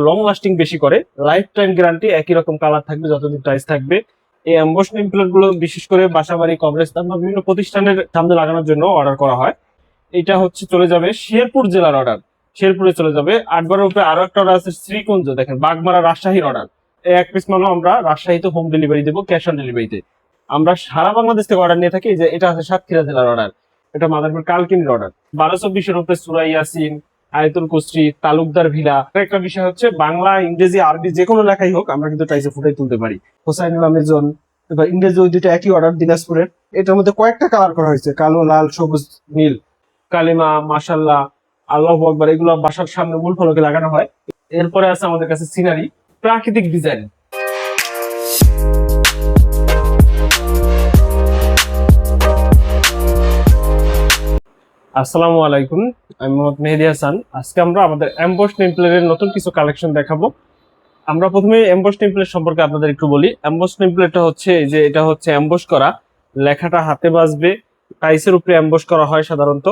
Long lasting বেশি করে, life time guarantee, একই রকম কালার থাকবে যতদিন টাইস থাকবে। এই অ্যাম্বস নেম প্লেট গুলো বিশেষ করে বাসাবাড়ি, কবরস্থান বা বিভিন্ন প্রতিষ্ঠানের সামনে লাগানোর জন্য অর্ডার করা হয়। এটা হচ্ছে চলে যাবে শেরপুর জেলার অর্ডার, শেরপুরে চলে যাবে। 8/12 উপরে আরো একটা অর্ডার আছে শ্রীকুঞ্জ, দেখেন বাগমারা রাজশাহীর অর্ডার। এই এক পিস মালও আমরা রাজশাহীতে হোম ডেলিভারি দেবো, ক্যাশ অন ডেলিভারিতে। আমরা সারা বাংলাদেশ থেকে অর্ডার নিয়ে থাকি। যে এটা আছে সাতক্ষীরা জেলার অর্ডার, এটা মাদারপুর কালকিনির অর্ডার। 12-24 উপরে সূরা ইয়াসিন, আয়াতুল কুরসি, তালুকদার ভিলা। একটা বিষয় হচ্ছে বাংলা, ইংরেজি, আরবি যে কোনো লেখাই হোক আমরা কিন্তু টাইসে ফুটাই তুলতে পারি। হোসাইনুল আমেজন বা ইংরেজি, ওই দুটো একই অর্ডার দিনাজপুরের। এটার মধ্যে কয়েকটা কালার করা হয়েছে, কালো, লাল, সবুজ, নীল। কালিমা, মাশাল্লাহ, আল্লাহু আকবার, এগুলো বাসার সামনে মূল ফলকে লাগানো হয়। এরপরে আছে আমাদের কাছে সিনারি, প্রাকৃতিক ডিজাইন। আসসালামু আলাইকুম, আমি মোহাম্মদ মেহেদী হাসান। আজকে আমরা আমাদের এমবস নেম প্লেটের নতুন কিছু কালেকশন দেখাবো। আমরা প্রথমে এমবস নেম প্লেট সম্পর্কে আপনাদের একটু বলি। এমবস নেম প্লেটটা হচ্ছে যে এটা হচ্ছে এমবস করা, লেখাটা হাতে বাজবে, টাইসের উপরে এমবস করা হয় সাধারণত।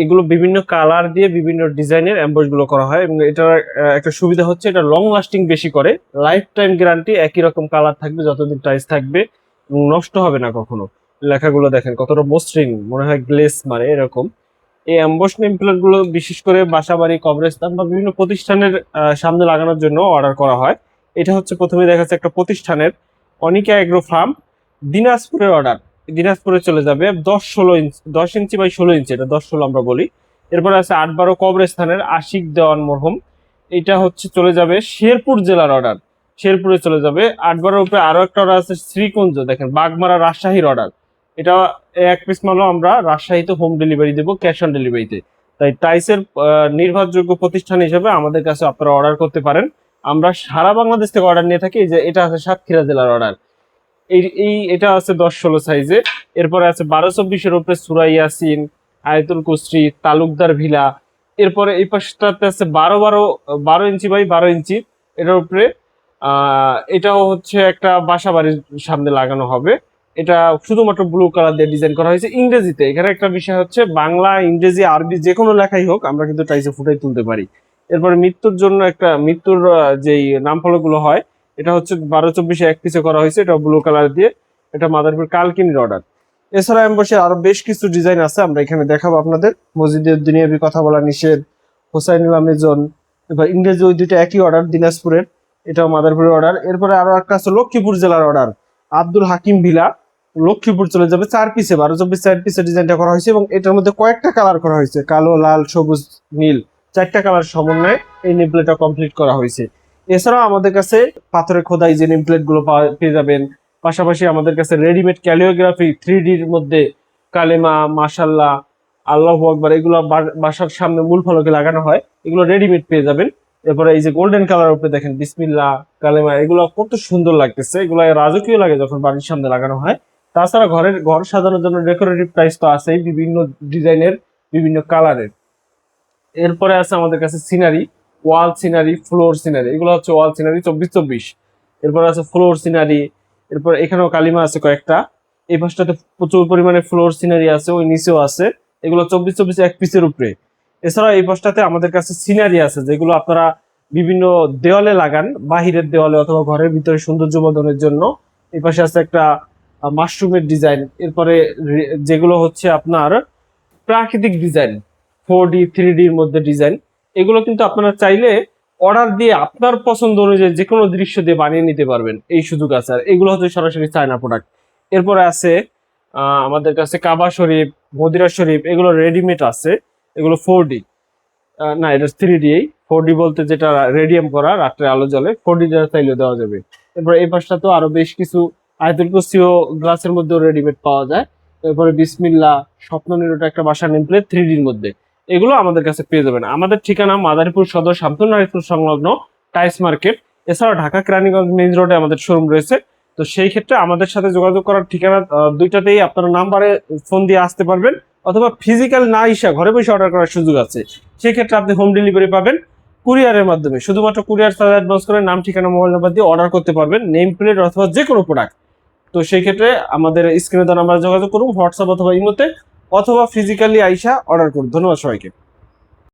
এগুলো বিভিন্ন কালার দিয়ে বিভিন্ন ডিজাইনের এমবস গুলো করা হয়, এবং এটার একটা সুবিধা হচ্ছে এটা লং লাস্টিং বেশি করে, লাইফ টাইম গ্যারান্টি, একই রকম কালার থাকবে যতদিন টাইস থাকবে, এবং নষ্ট হবে না কখনো। লেখাগুলো দেখেন কতটা মসৃণ, মনে হয় গ্লেস মারে এরকম। এই এমবস নেম প্লেট গুলো বিশেষ করে বাসাবাড়ি, কবরস্থান বা বিভিন্ন প্রতিষ্ঠানের সামনে লাগানোর জন্য অর্ডার করা হয়। এটা হচ্ছে প্রথমে দেখা যাচ্ছে একটা প্রতিষ্ঠানের, অনিকা এগ্রো ফার্ম, দিনাজপুরের অর্ডার। দিনাজপুরে চলে যাবে 10 ইঞ্চি বাই 16 ইঞ্চি, এটা 10-16 আমরা বলি। এরপরে আছে 8/12 কবরস্থানের আশিক দেওয়ান মরহুম, এটা হচ্ছে চলে যাবে শেরপুর জেলার অর্ডার, শেরপুরে চলে যাবে। 8/12 উপরে আরো একটা অর্ডার আছে শ্রীকুঞ্জ, দেখেন বাগমারা রাজশাহীর অর্ডার। এটা এক পিস মালও আমরা রাজশাহীতে হোম ডেলিভারি দেবো, ক্যাশ অন ডেলিভারিতে। তাই টাইসের নির্ভরযোগ্য প্রতিষ্ঠান হিসেবে আমাদের কাছে আপনারা অর্ডার করতে পারেন। আমরা সারা বাংলাদেশ থেকে অর্ডার নিয়ে থাকি। যে এটা আছে সাতক্ষীরা জেলার অর্ডার, এটা আছে 10-16 সাইজে। এরপরে আছে 12-24 উপরে সূরা ইয়াসিন, আয়াতুল কুরসি, তালুকদার ভিলা। এরপরে এই পাশটাতে আছে 12 ইঞ্চি বাই 12 ইঞ্চি, এটার উপরে এটাও হচ্ছে একটা বাসা বাড়ির সামনে লাগানো হবে। এটা শুধুমাত্র ব্লু কালার দিয়ে ডিজাইন করা হয়েছে ইংরেজিতে। এখানে একটা বিষয় হচ্ছে বাংলা, ইংরেজি, আরবি যে কোনো লেখাই হোক আমরা কিন্তু টাইসে ফুটাই তুলতে পারি। এরপরে মৃত্যুর জন্য একটা মৃত্যুর যেই নাম ফলকগুলো হয়, এটা হচ্ছে 12-24 এক পিসে করা হয়েছে, এটা ব্লু কালার দিয়ে। এটা মাদারপুর কালকিনির অর্ডার। এছাড়া এমবসে আরো বেশ কিছু ডিজাইন আছে, আমরা এখানে দেখাবো আপনাদের। মসজিদের দুনিয়াবি, কথা বলা নিষেধ, হোসাইনুল আমেজন, এবার ইংরেজি, ওই দুইটা একই অর্ডার দিনাজপুরের, এটাও মাদারপুরের অর্ডার। এরপরে আরো একটা আছে লক্ষ্মীপুর জেলার অর্ডার, আব্দুল হাকিম ভিলা, লক্ষ্মীপুর চলে যাবে 4 পিসে, 12-24 4 পিসে ডিজাইনটা করা হয়েছে, এবং এটার মধ্যে কয়েকটা কালার করা হয়েছে, কালো, লাল, সবুজ, নীল, 4টা কালার সমন্বয়ে এই নেম প্লেটটা কমপ্লিট করা হয়েছে। এছাড়াও আমাদের কাছে পাথরে খোদাই যে নেম প্লেট গুলো পেয়ে যাবেন। পাশাপাশি আমাদের কাছে রেডিমেড ক্যালিওগ্রাফি 3D-র মধ্যে কালেমা, মাশাল্লাহ, আল্লাহু আকবার, এগুলো বাসার সামনে মূল ফলকে লাগানো হয়, এগুলো রেডিমেড পেয়ে যাবেন। এরপরে এই যে গোল্ডেন কালার উপরে দেখেন বিসমিল্লাহ, কালেমা, এগুলো কত সুন্দর লাগতেছে, এগুলো রাজকীয় লাগে যখন বাড়ির সামনে লাগানো হয়। তাছাড়া ঘর সাজানোর জন্য ডেকোরেটিভ টাইলস তো আছেই, বিভিন্ন ডিজাইনের, বিভিন্ন কালারের। এরপরে আছে আমাদের কাছে সিনারি, ওয়াল সিনারি, ফ্লোর সিনারি। এগুলো হচ্ছে ওয়াল সিনারি 24-24। এরপর আছে ফ্লোর সিনারি। এরপর এখানেও কালিমা আছে কয়েকটা। এই পাশটাতে প্রচুর পরিমাণে ফ্লোর সিনারি আছে, ওই নিচেও আছে। এগুলো 24-24 এক পিসের উপরে। এছাড়া এই পাশটাতে আমাদের কাছে সিনারি আছে, যেগুলো আপনারা বিভিন্ন দেওয়ালে লাগান, বাহিরের দেওয়ালে অথবা ঘরের ভিতরে সৌন্দর্য বর্ধনের জন্য। এই পাশে আছে একটা মাশরুমের ডিজাইন। এরপরে যেগুলো হচ্ছে আপনার প্রাকৃতিক ডিজাইন, 4D 3D-র মধ্যে ডিজাইন, এগুলো কিন্তু আপনারা চাইলে অর্ডার দিয়ে আপনার পছন্দ অনুযায়ী যে কোনো দৃশ্য দিয়ে বানিয়ে নিতে পারবেন, এই সুযোগ আছে। আর এগুলো হচ্ছে সরাসরি চায়না প্রোডাক্ট। এরপরে আছে আমাদের কাছে কাবা শরীফ, মদিরা শরীফ, এগুলো রেডিমেড আছে। এগুলো 4D, না এটা 3D। 4D বলতে যেটা রেডিয়াম করা, রাত্রে আলো জ্বলে, 4D যেটা চাইলে দেওয়া যাবে। এরপরে এই পাশটা তো আরো বেশ কিছু আয়াতুল কুরসিও গ্লাসের মধ্যেও রেডিমেড পাওয়া যায়। এরপরে বিসমিল্লাহ, স্বপ্ন নিরোটা একটা বাসার নেম প্লেট 3D-র মধ্যে, এগুলো আমাদের কাছে পেয়ে যাবেন। আমাদের ঠিকানা মাদারীপুর সদর, শামসুন নারিপুর সংলগ্ন টাইস মার্কেট। এছাড়াও ঢাকা কেরানীগঞ্জ মেইন রোডে আমাদের শোরুম রয়েছে। তো সেই ক্ষেত্রে আমাদের সাথে যোগাযোগ করার ঠিকানা দুইটাতেই আপনার নাম্বারে ফোন দিয়ে আসতে পারবেন, অথবা ফিজিক্যাল না এসে ঘরে বসে অর্ডার করার সুযোগ আছে। সেই ক্ষেত্রে আপনি হোম ডেলিভারি পাবেন কুরিয়ারের মাধ্যমে। শুধুমাত্র কুরিয়ার চার্জ অ্যাডভান্স করে নাম, ঠিকানা, মোবাইল নাম্বার দিয়ে অর্ডার করতে পারবেন নেম প্লেট অথবা যে কোনো প্রোডাক্ট। তো সেই ক্ষেত্রে আমাদের স্ক্রিনে দেওয়া নাম্বারে যোগাযোগ করুন, হোয়াটসঅ্যাপ অথবা ইমোতে, অথবা ফিজিক্যালি আইসা অর্ডার করুন। ধন্যবাদ সবাইকে।